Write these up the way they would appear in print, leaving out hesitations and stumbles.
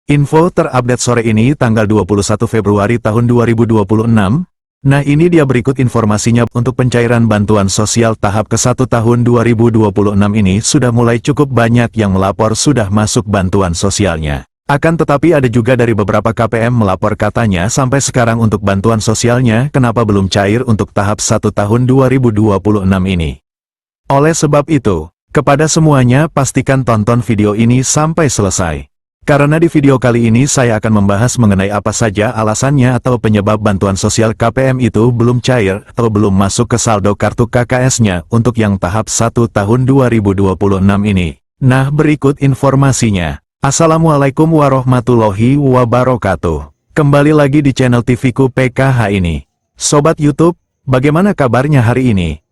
Info terupdate sore ini tanggal 21 Februari tahun 2026. Nah ini dia berikut informasinya untuk pencairan bantuan sosial tahap ke-1 tahun 2026 ini sudah mulai cukup banyak yang melapor sudah masuk bantuan sosialnya. Akan tetapi ada juga dari beberapa KPM melapor katanya sampai sekarang untuk bantuan sosialnya kenapa belum cair untuk tahap 1 tahun 2026 ini. Oleh sebab itu, kepada semuanya pastikan tonton video ini sampai selesai. Karena di video kali ini saya akan membahas mengenai apa saja alasannya atau penyebab bantuan sosial KPM itu belum cair atau belum masuk ke saldo kartu KKS-nya untuk yang tahap 1 tahun 2026 ini. Nah berikut informasinya. Assalamualaikum warahmatullahi wabarakatuh. Kembali lagi di channel TV-ku PKH ini. Sobat YouTube, bagaimana kabarnya hari ini?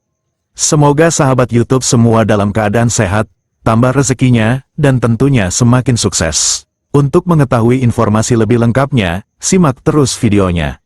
Semoga sahabat YouTube semua dalam keadaan sehat, tambah rezekinya, dan tentunya semakin sukses. Untuk mengetahui informasi lebih lengkapnya, simak terus videonya.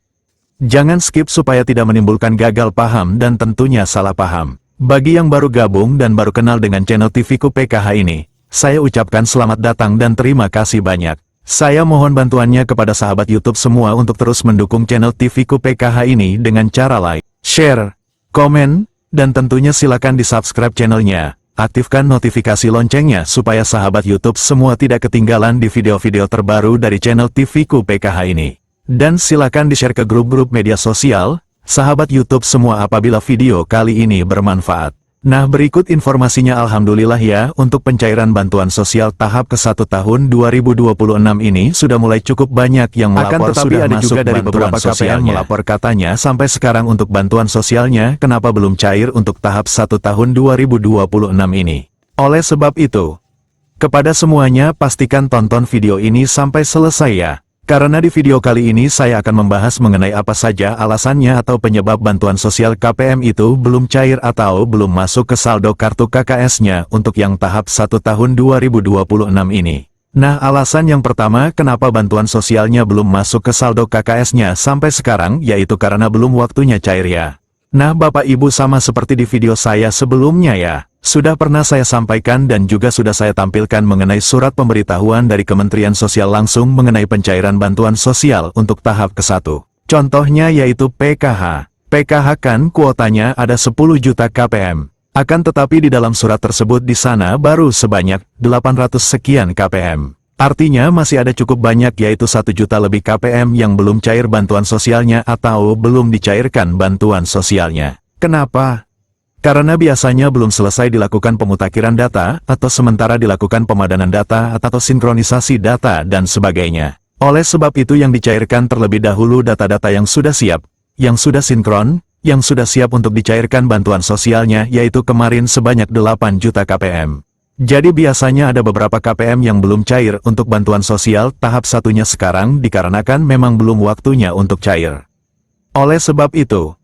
Jangan skip supaya tidak menimbulkan gagal paham dan tentunya salah paham. Bagi yang baru gabung dan baru kenal dengan channel TV-ku PKH ini, saya ucapkan selamat datang dan terima kasih banyak. Saya mohon bantuannya kepada sahabat YouTube semua untuk terus mendukung channel TV-ku PKH ini dengan cara like, share, komen, dan tentunya silakan di-subscribe channelnya. Aktifkan notifikasi loncengnya supaya sahabat YouTube semua tidak ketinggalan di video-video terbaru dari channel TV-ku PKH ini. Dan silakan di-share ke grup-grup media sosial, sahabat YouTube semua apabila video kali ini bermanfaat. Nah berikut informasinya alhamdulillah ya untuk pencairan bantuan sosial tahap ke-1 tahun 2026 ini sudah mulai cukup banyak yang melapor sudah ada juga dari beberapa KPM melapor katanya sampai sekarang untuk bantuan sosialnya kenapa belum cair untuk tahap 1 tahun 2026 ini. Oleh sebab itu, kepada semuanya pastikan tonton video ini sampai selesai ya. Karena di video kali ini saya akan membahas mengenai apa saja alasannya atau penyebab bantuan sosial KPM itu belum cair atau belum masuk ke saldo kartu KKS-nya untuk yang tahap 1 tahun 2026 ini. Nah alasan yang pertama kenapa bantuan sosialnya belum masuk ke saldo KKS-nya sampai sekarang yaitu karena belum waktunya cair ya. Nah Bapak Ibu sama seperti di video saya sebelumnya ya. Sudah pernah saya sampaikan dan juga sudah saya tampilkan mengenai surat pemberitahuan dari Kementerian Sosial langsung mengenai pencairan bantuan sosial untuk tahap ke-1. Contohnya yaitu PKH. PKH kan kuotanya ada 10 juta KPM. Akan tetapi di dalam surat tersebut di sana baru sebanyak 800 sekian KPM. Artinya masih ada cukup banyak yaitu 1 juta lebih KPM yang belum cair bantuan sosialnya atau belum dicairkan bantuan sosialnya. Kenapa? Karena biasanya belum selesai dilakukan pemutakhiran data, atau sementara dilakukan pemadanan data atau sinkronisasi data dan sebagainya. Oleh sebab itu yang dicairkan terlebih dahulu data-data yang sudah siap, yang sudah sinkron, yang sudah siap untuk dicairkan bantuan sosialnya yaitu kemarin sebanyak 8 juta KPM. Jadi biasanya ada beberapa KPM yang belum cair untuk bantuan sosial tahap satunya sekarang dikarenakan memang belum waktunya untuk cair. Oleh sebab itu,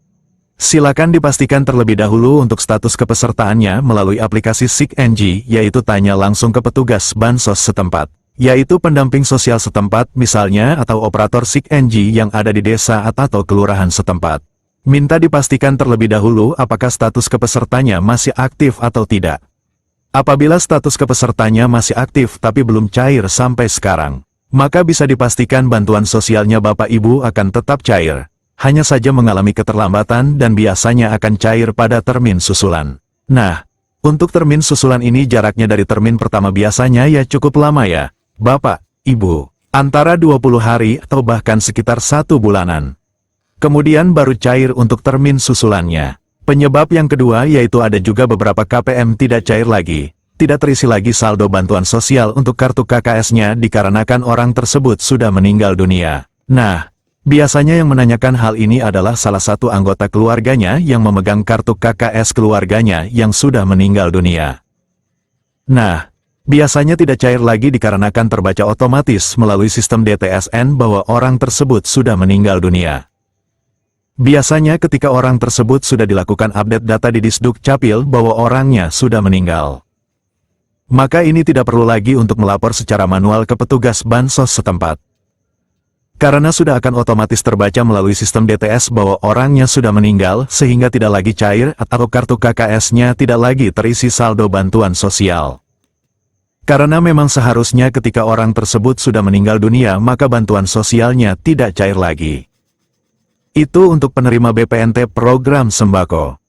silakan dipastikan terlebih dahulu untuk status kepesertaannya melalui aplikasi SIKNG, yaitu tanya langsung ke petugas Bansos setempat, yaitu pendamping sosial setempat misalnya atau operator SIKNG yang ada di desa atau kelurahan setempat. Minta dipastikan terlebih dahulu apakah status kepesertanya masih aktif atau tidak. Apabila status kepesertanya masih aktif tapi belum cair sampai sekarang, maka bisa dipastikan bantuan sosialnya Bapak Ibu akan tetap cair. Hanya saja mengalami keterlambatan dan biasanya akan cair pada termin susulan. Nah, untuk termin susulan ini jaraknya dari termin pertama biasanya ya cukup lama ya, Bapak, Ibu. Antara 20 hari atau bahkan sekitar 1 bulanan. Kemudian baru cair untuk termin susulannya. Penyebab yang kedua yaitu ada juga beberapa KPM tidak cair lagi. Tidak terisi lagi saldo bantuan sosial untuk kartu KKS-nya dikarenakan orang tersebut sudah meninggal dunia. Nah, biasanya yang menanyakan hal ini adalah salah satu anggota keluarganya yang memegang kartu KKS keluarganya yang sudah meninggal dunia. Nah, biasanya tidak cair lagi dikarenakan terbaca otomatis melalui sistem DTSN bahwa orang tersebut sudah meninggal dunia. Biasanya ketika orang tersebut sudah dilakukan update data di Disduk Capil bahwa orangnya sudah meninggal, maka ini tidak perlu lagi untuk melapor secara manual ke petugas Bansos setempat. Karena sudah akan otomatis terbaca melalui sistem DTS bahwa orangnya sudah meninggal sehingga tidak lagi cair atau kartu KKS-nya tidak lagi terisi saldo bantuan sosial. Karena memang seharusnya ketika orang tersebut sudah meninggal dunia maka bantuan sosialnya tidak cair lagi. Itu untuk penerima BPNT program sembako.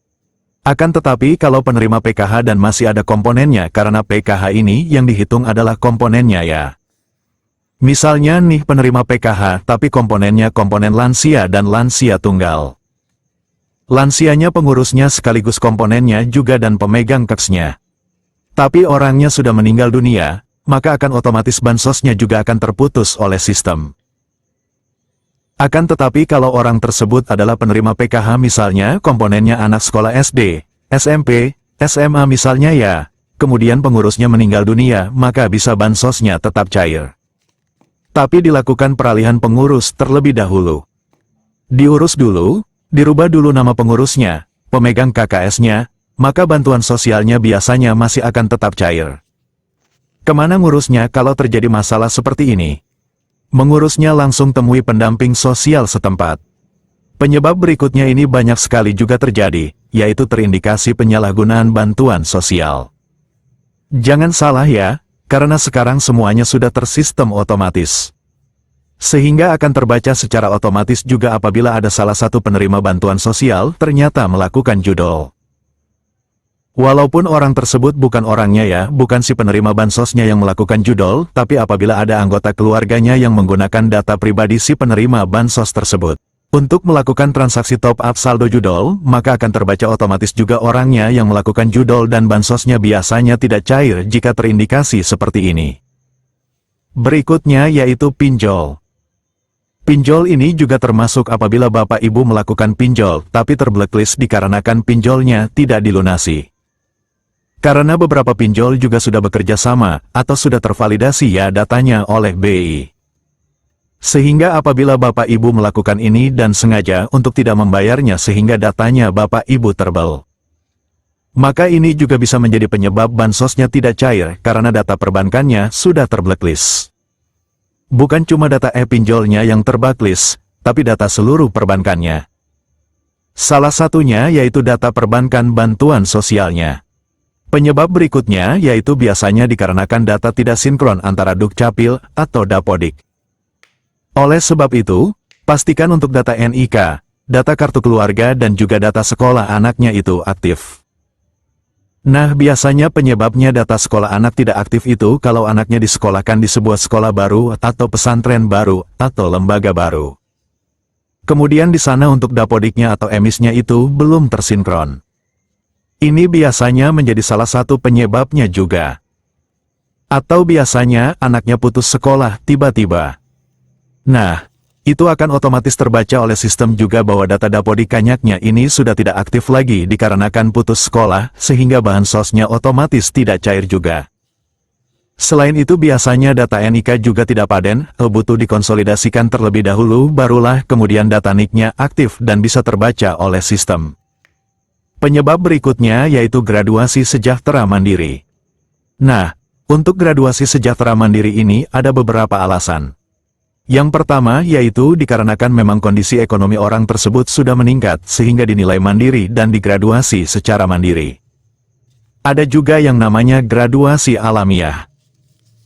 Akan tetapi kalau penerima PKH dan masih ada komponennya karena PKH ini yang dihitung adalah komponennya ya. Misalnya nih penerima PKH tapi komponennya komponen lansia dan lansia tunggal. Lansianya pengurusnya sekaligus komponennya juga dan pemegang KEPS-nya. Tapi orangnya sudah meninggal dunia, maka akan otomatis bansosnya juga akan terputus oleh sistem. Akan tetapi kalau orang tersebut adalah penerima PKH misalnya komponennya anak sekolah SD, SMP, SMA misalnya ya, kemudian pengurusnya meninggal dunia maka bisa bansosnya tetap cair. Tapi dilakukan peralihan pengurus terlebih dahulu. Diurus dulu, dirubah dulu nama pengurusnya, pemegang KKS-nya, maka bantuan sosialnya biasanya masih akan tetap cair. Kemana ngurusnya kalau terjadi masalah seperti ini? Mengurusnya langsung temui pendamping sosial setempat. Penyebab berikutnya ini banyak sekali juga terjadi, yaitu terindikasi penyalahgunaan bantuan sosial. Jangan salah ya, karena sekarang semuanya sudah tersistem otomatis. Sehingga akan terbaca secara otomatis juga apabila ada salah satu penerima bantuan sosial ternyata melakukan judol. Walaupun orang tersebut bukan orangnya ya, bukan si penerima bansosnya yang melakukan judol, tapi apabila ada anggota keluarganya yang menggunakan data pribadi si penerima bansos tersebut untuk melakukan transaksi top up saldo judol, maka akan terbaca otomatis juga orangnya yang melakukan judol dan bansosnya biasanya tidak cair jika terindikasi seperti ini. Berikutnya yaitu pinjol. Pinjol ini juga termasuk apabila Bapak Ibu melakukan pinjol tapi terblacklist dikarenakan pinjolnya tidak dilunasi. Karena beberapa pinjol juga sudah bekerja sama, atau sudah tervalidasi ya datanya oleh BI. Sehingga apabila Bapak Ibu melakukan ini dan sengaja untuk tidak membayarnya sehingga datanya Bapak Ibu terbal, maka ini juga bisa menjadi penyebab bansosnya tidak cair karena data perbankannya sudah terblacklist. Bukan cuma data e-pinjolnya yang terblacklist, tapi data seluruh perbankannya. Salah satunya yaitu data perbankan bantuan sosialnya. Penyebab berikutnya yaitu biasanya dikarenakan data tidak sinkron antara Dukcapil atau Dapodik. Oleh sebab itu, pastikan untuk data NIK, data kartu keluarga dan juga data sekolah anaknya itu aktif. Nah biasanya penyebabnya data sekolah anak tidak aktif itu kalau anaknya disekolahkan di sebuah sekolah baru atau pesantren baru atau lembaga baru. Kemudian di sana untuk Dapodiknya atau emisnya itu belum tersinkron. Ini biasanya menjadi salah satu penyebabnya juga. Atau biasanya anaknya putus sekolah tiba-tiba. Nah, itu akan otomatis terbaca oleh sistem juga bahwa data Dapodik anyaknya ini sudah tidak aktif lagi dikarenakan putus sekolah, sehingga bahan sosnya otomatis tidak cair juga. Selain itu biasanya data NIK juga tidak paden, butuh dikonsolidasikan terlebih dahulu barulah kemudian data NIK-nya aktif dan bisa terbaca oleh sistem. Penyebab berikutnya yaitu graduasi sejahtera mandiri. Nah, untuk graduasi sejahtera mandiri ini ada beberapa alasan. Yang pertama yaitu dikarenakan memang kondisi ekonomi orang tersebut sudah meningkat sehingga dinilai mandiri dan digraduasi secara mandiri. Ada juga yang namanya graduasi alamiah.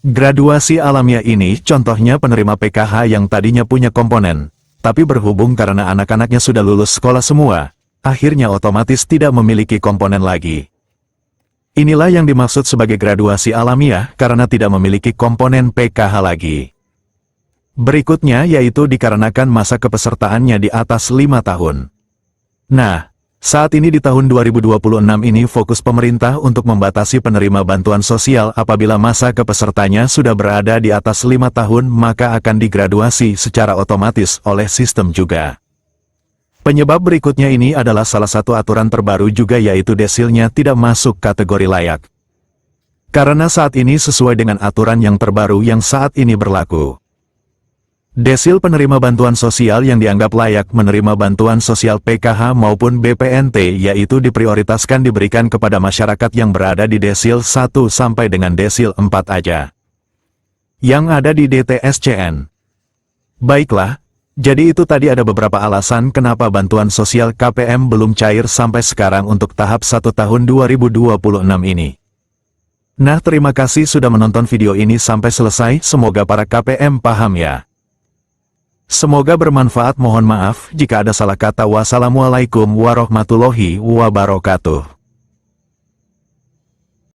Graduasi alamiah ini contohnya penerima PKH yang tadinya punya komponen, tapi berhubung karena anak-anaknya sudah lulus sekolah semua, akhirnya otomatis tidak memiliki komponen lagi. Inilah yang dimaksud sebagai graduasi alamiah karena tidak memiliki komponen PKH lagi. Berikutnya yaitu dikarenakan masa kepesertaannya di atas 5 tahun. Nah, saat ini di tahun 2026 ini fokus pemerintah untuk membatasi penerima bantuan sosial apabila masa kepesertanya sudah berada di atas 5 tahun maka akan digraduasi secara otomatis oleh sistem juga. Penyebab berikutnya ini adalah salah satu aturan terbaru juga yaitu desilnya tidak masuk kategori layak. Karena saat ini sesuai dengan aturan yang terbaru yang saat ini berlaku. Desil penerima bantuan sosial yang dianggap layak menerima bantuan sosial PKH maupun BPNT yaitu diprioritaskan diberikan kepada masyarakat yang berada di desil 1 sampai dengan desil 4 aja. Yang ada di DTSCN. Baiklah, jadi itu tadi ada beberapa alasan kenapa bantuan sosial KPM belum cair sampai sekarang untuk tahap 1 tahun 2026 ini. Nah, terima kasih sudah menonton video ini sampai selesai, semoga para KPM paham ya. Semoga bermanfaat, mohon maaf jika ada salah kata. Wassalamualaikum warahmatullahi wabarakatuh.